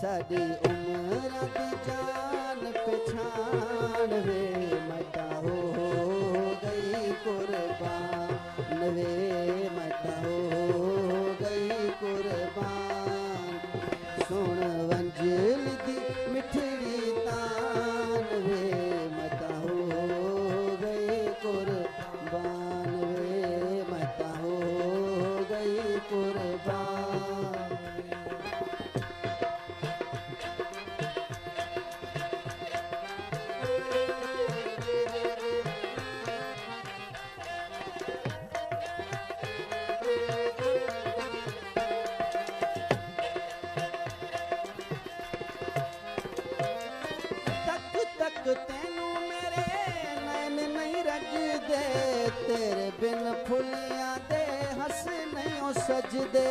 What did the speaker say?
साडी उम्र दी जान पहचान वे मता हो गई कुर्बान वे मता हो गई कुर्बान सुन वंजल दी मिठड़ी तान वे मता हो गई कुर्बान वे मता हो गई कुर्बान तेनू मेरे नैन नहीं रजदे तेरे बिन फुलियां दे हस नहीं सजदे